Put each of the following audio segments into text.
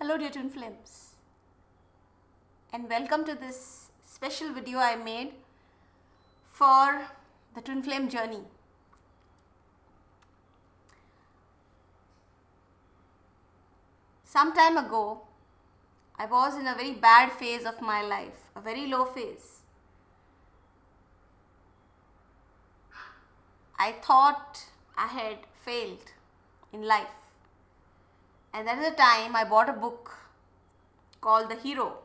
Hello dear twin flames, and welcome to this special video I made for the twin flame journey. Some time ago, I was in a very bad phase of my life, a very low phase. I thought I had failed in life. And that is the time I bought a book called The Hero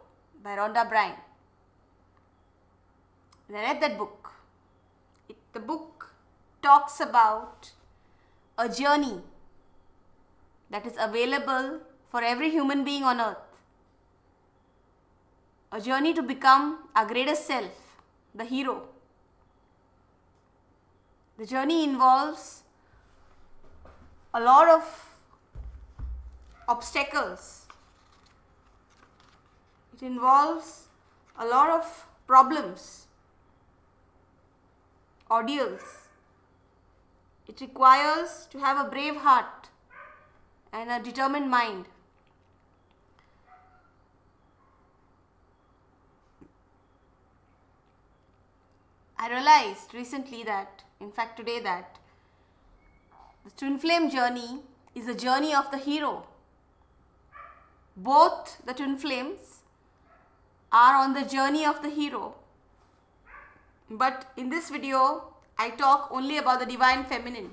by Rhonda Byrne. And I read that book. The book talks about a journey that is available for every human being on earth. A journey to become our greatest self, the hero. The journey involves a lot of obstacles. It involves a lot of problems, ordeals. It requires to have a brave heart and a determined mind. I realized recently that, in fact today, that the twin flame journey is a journey of the hero. Both the twin flames are on the journey of the hero. But in this video, I talk only about the divine feminine.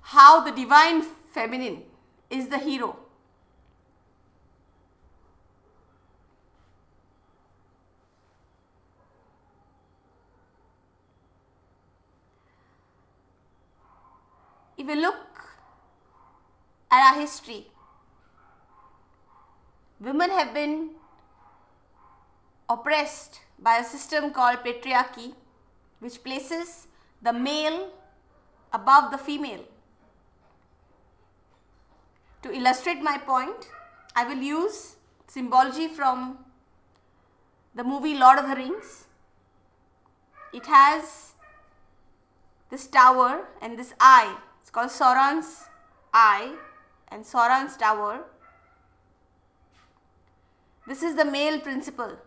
How the divine feminine is the hero. If we look at our history, women have been oppressed by a system called patriarchy, which places the male above the female. To illustrate my point, I will use symbology from the movie Lord of the Rings. It has this tower and this eye. It's called Sauron's eye and Sauron's tower. This is the male principle.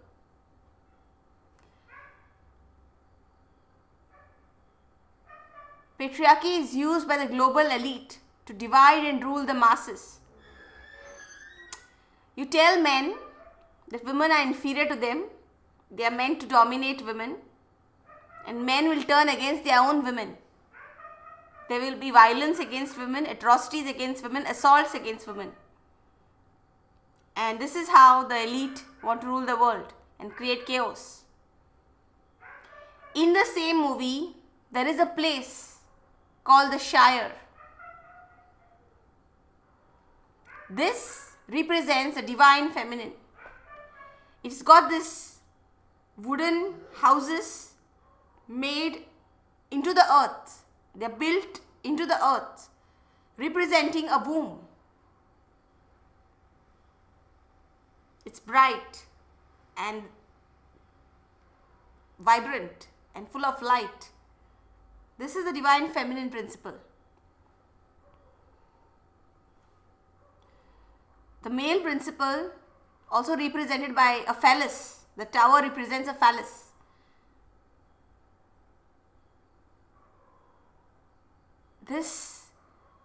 Patriarchy is used by the global elite to divide and rule the masses. You tell men that women are inferior to them, they are meant to dominate women, and men will turn against their own women. There will be violence against women, atrocities against women, assaults against women. And this is how the elite want to rule the world and create chaos. In the same movie, there is a place called the Shire. This represents a divine feminine. It's got this wooden houses made into the earth. They're built into the earth, representing a womb. It's bright and vibrant and full of light. This is the divine feminine principle. The male principle, also represented by a phallus. The tower represents a phallus. This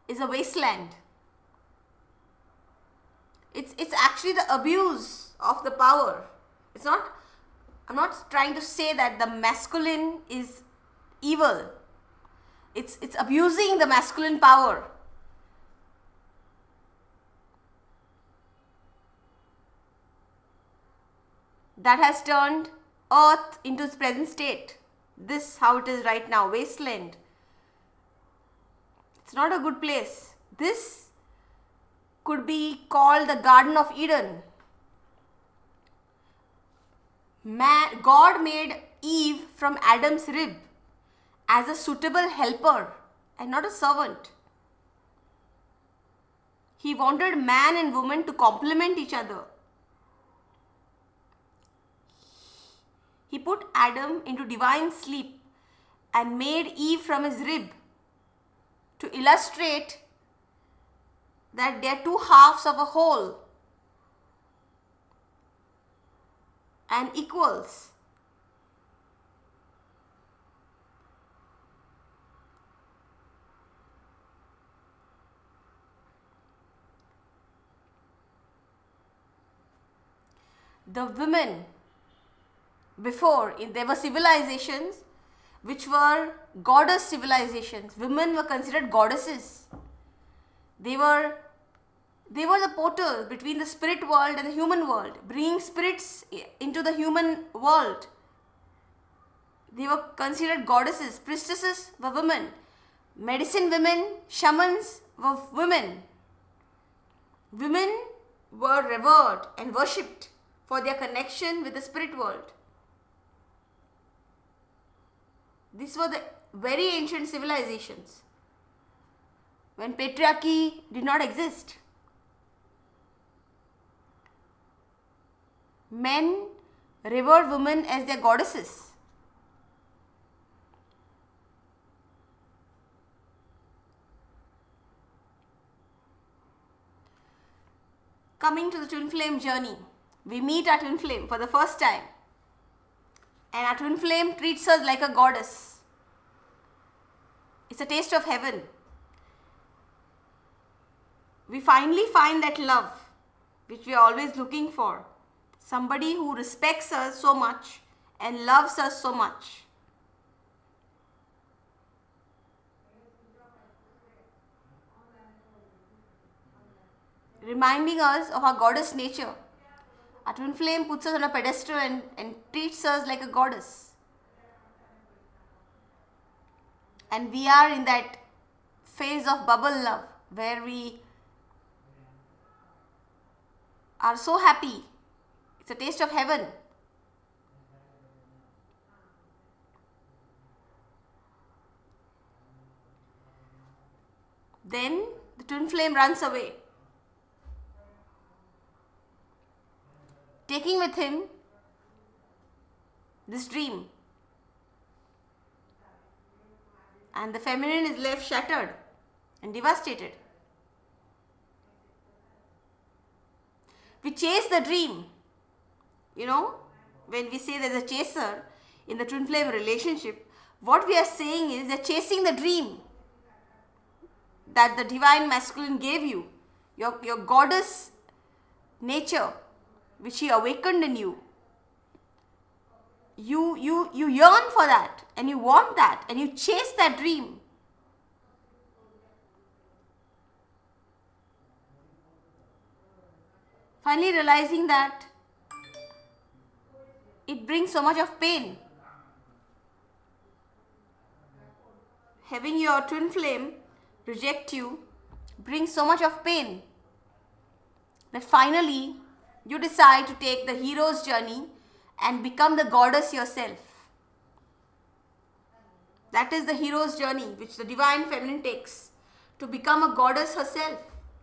is a wasteland. It's actually the abuse of the power. I'm not trying to say that the masculine is evil. It's abusing the masculine power. That has turned earth into its present state. This how it is right now, wasteland. It's not a good place. This could be called the Garden of Eden. God made Eve from Adam's rib as a suitable helper and not a servant. He wanted man and woman to complement each other. He put Adam into divine sleep and made Eve from his rib to illustrate that they are two halves of a whole. and equals. The women before, there were civilizations which were goddess civilizations. Women were considered goddesses. They were the portal between the spirit world and the human world, bringing spirits into the human world. They were considered goddesses. Priestesses were women. Medicine women, shamans were women. Women were revered and worshipped for their connection with the spirit world. These were the very ancient civilizations when patriarchy did not exist. Men revered women as their goddesses. Coming to the twin flame journey, we meet our twin flame for the first time, and our twin flame treats us like a goddess. It's a taste of heaven. We finally find that love which we are always looking for. Somebody who respects us so much and loves us so much. Reminding us of our goddess nature. Our twin flame puts us on a pedestal and treats us like a goddess. And we are in that phase of bubble love where we are so happy. It's a taste of heaven. Then the twin flame runs away, taking with him this dream. And the feminine is left shattered and devastated. We chase the dream. You know, when we say there's a chaser in the twin flame relationship, what we are saying is they're chasing the dream that the divine masculine gave you, your goddess nature, which he awakened in you. You yearn for that, and you want that, and you chase that dream. Finally realizing that it brings so much of pain. Having your twin flame reject you brings so much of pain that finally you decide to take the hero's journey and become the goddess yourself. That is the hero's journey which the divine feminine takes, to become a goddess herself,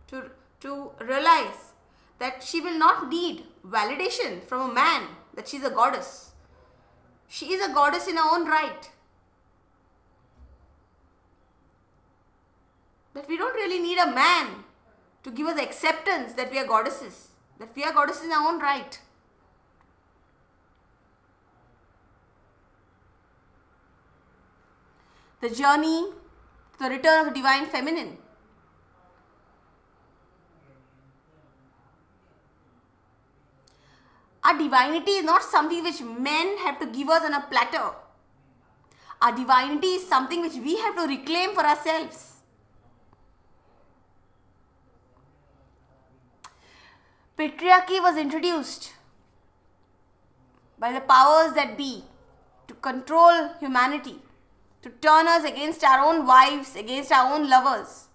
to realize that she will not need validation from a man that she is a goddess. She is a goddess in her own right. That we don't really need a man to give us acceptance that we are goddesses, that we are goddesses in our own right. The journey to the return of the divine feminine. Our divinity is not something which men have to give us on a platter. Our divinity is something which we have to reclaim for ourselves. Patriarchy was introduced by the powers that be to control humanity, to turn us against our own wives, against our own lovers.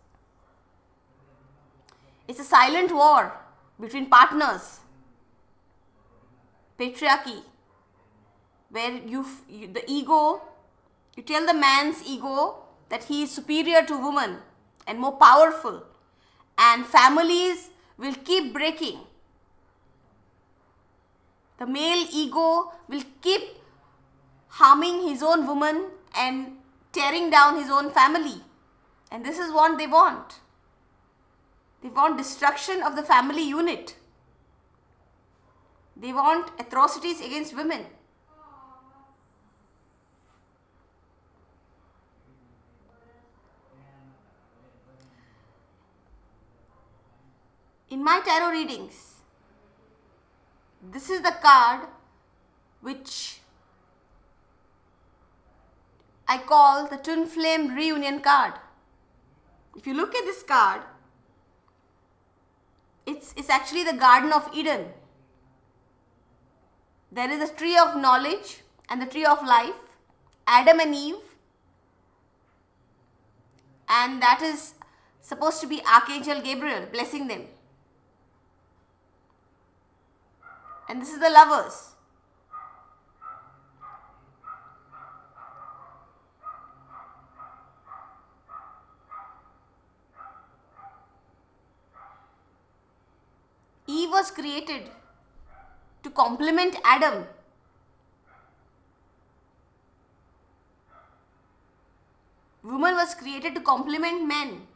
It's a silent war between partners. Patriarchy, where the ego, you tell the man's ego that he is superior to woman and more powerful, and families will keep breaking. The male ego will keep harming his own woman and tearing down his own family. And this is what they want. They want destruction of the family unit. They want atrocities against women. In my tarot readings, this is the card which I call the twin flame reunion card. If you look at this card, it's actually the Garden of Eden. There is a tree of knowledge and the tree of life, Adam and Eve, and that is supposed to be Archangel Gabriel blessing them. And this is the lovers. Eve was created to complement Adam. Woman was created to complement men.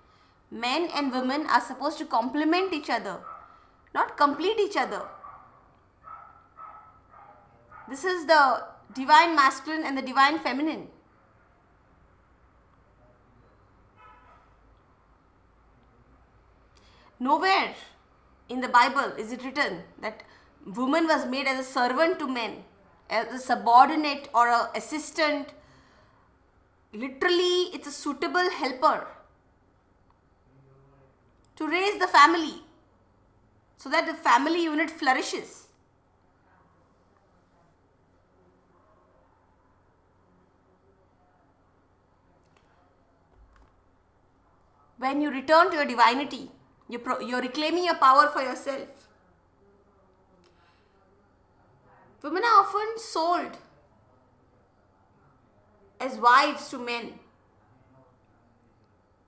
Men and women are supposed to complement each other, not complete each other. This is the divine masculine and the divine feminine. Nowhere in the Bible is it written that woman was made as a servant to men, as a subordinate or an assistant. Literally, it's a suitable helper to raise the family so that the family unit flourishes. When you return to your divinity, you're reclaiming your power for yourself. Women are often sold as wives to men.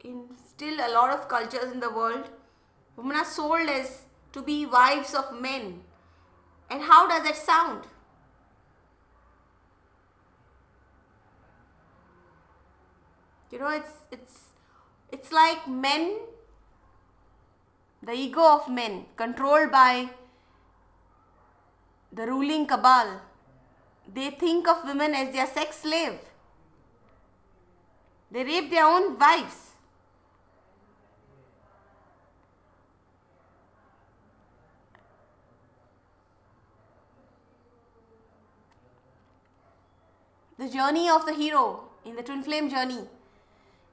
In still a lot of cultures in the world, women are sold as to be wives of men. And how does that sound? You know, it's like men, the ego of men, controlled by the ruling cabal. They think of women as their sex slave. They rape their own wives. The journey of the hero in the twin flame journey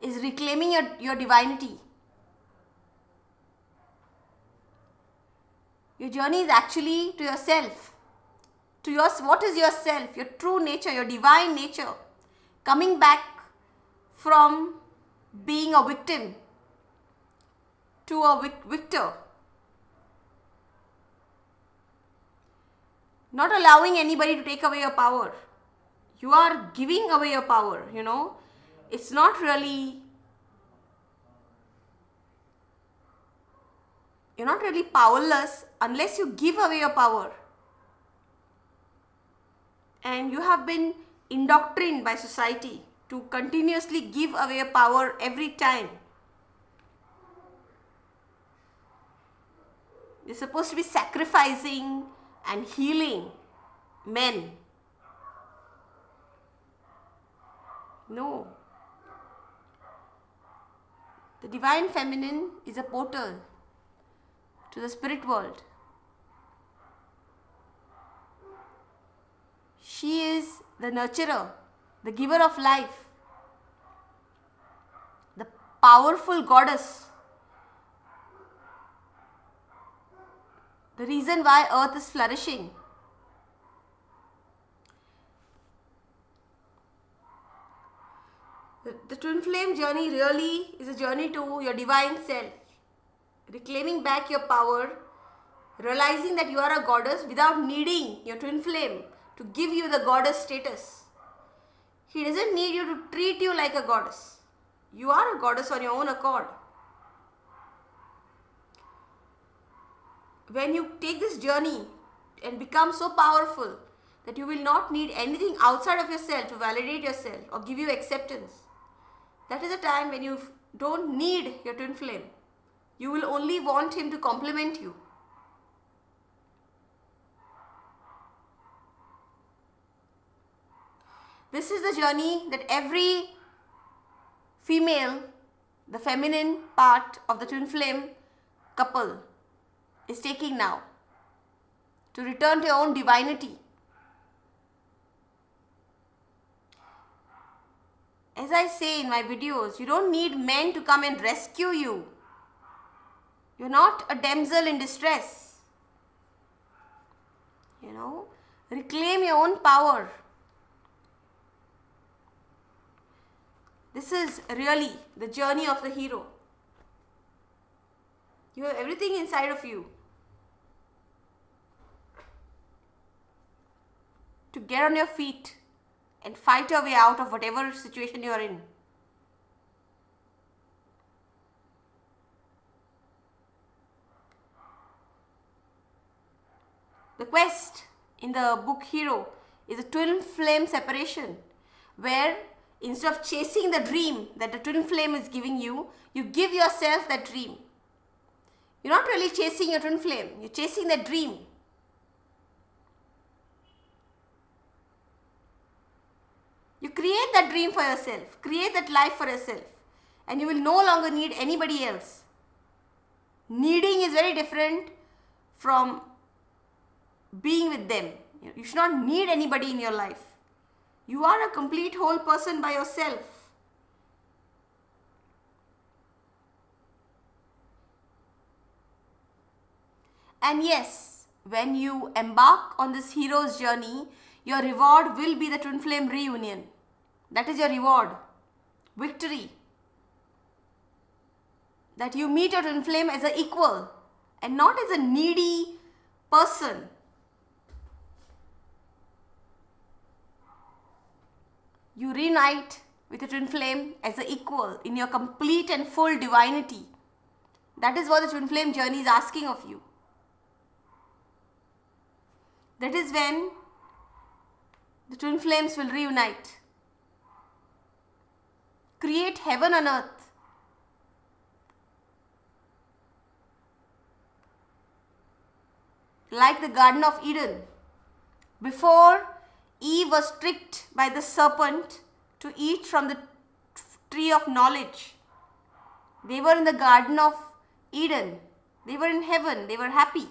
is reclaiming your divinity. Your journey is actually to yourself. What is yourself, your true nature, your divine nature. Coming back from being a victim to a victor. Not allowing anybody to take away your power. You are giving away your power, you know. It's not really, you're not really powerless unless you give away your power. And you have been indoctrinated by society to continuously give away your power every time. You're supposed to be sacrificing and healing men. No. The divine feminine is a portal to the spirit world. She is the nurturer, the giver of life, the powerful goddess. The reason why earth is flourishing. The twin flame journey really is a journey to your divine self. Reclaiming back your power, realizing that you are a goddess without needing your twin flame to give you the goddess status. He doesn't need you to treat you like a goddess. You are a goddess on your own accord. When you take this journey and become so powerful that you will not need anything outside of yourself to validate yourself or give you acceptance, that is a time when you don't need your twin flame. You will only want him to complement you. This is the journey that every female, the feminine part of the twin flame couple, is taking now to return to your own divinity. As I say in my videos, you don't need men to come and rescue you. You're not a damsel in distress. Reclaim your own power. This is really the journey of the hero. You have everything inside of you to get on your feet and fight your way out of whatever situation you are in. The quest in the book Hero is a twin flame separation, where instead of chasing the dream that the twin flame is giving you, you give yourself that dream. You're not really chasing your twin flame, you're chasing that dream. You create that dream for yourself, create that life for yourself, and you will no longer need anybody else. Needing is very different from being with them. You should not need anybody in your life. You are a complete whole person by yourself. And yes, when you embark on this hero's journey, your reward will be the twin flame reunion. That is your reward, victory. That you meet your twin flame as an equal and not as a needy person. You reunite with your twin flame as an equal in your complete and full divinity. That is what the twin flame journey is asking of you. That is when the twin flames will reunite. Create heaven on earth. Like the Garden of Eden. Before Eve was tricked by the serpent to eat from the tree of knowledge, they were in the Garden of Eden. They were in heaven. They were happy.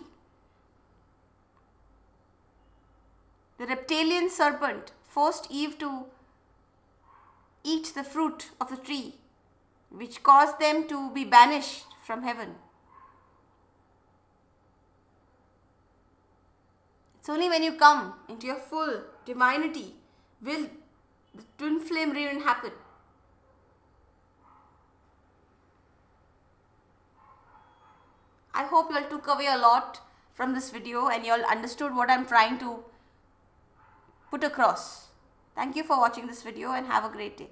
The reptilian serpent forced Eve to eat the fruit of the tree, which caused them to be banished from heaven. It's only when you come into your full divinity will the twin flame reunion happen. I hope you all took away a lot from this video and you all understood what I'm trying to put across. Thank you for watching this video and have a great day.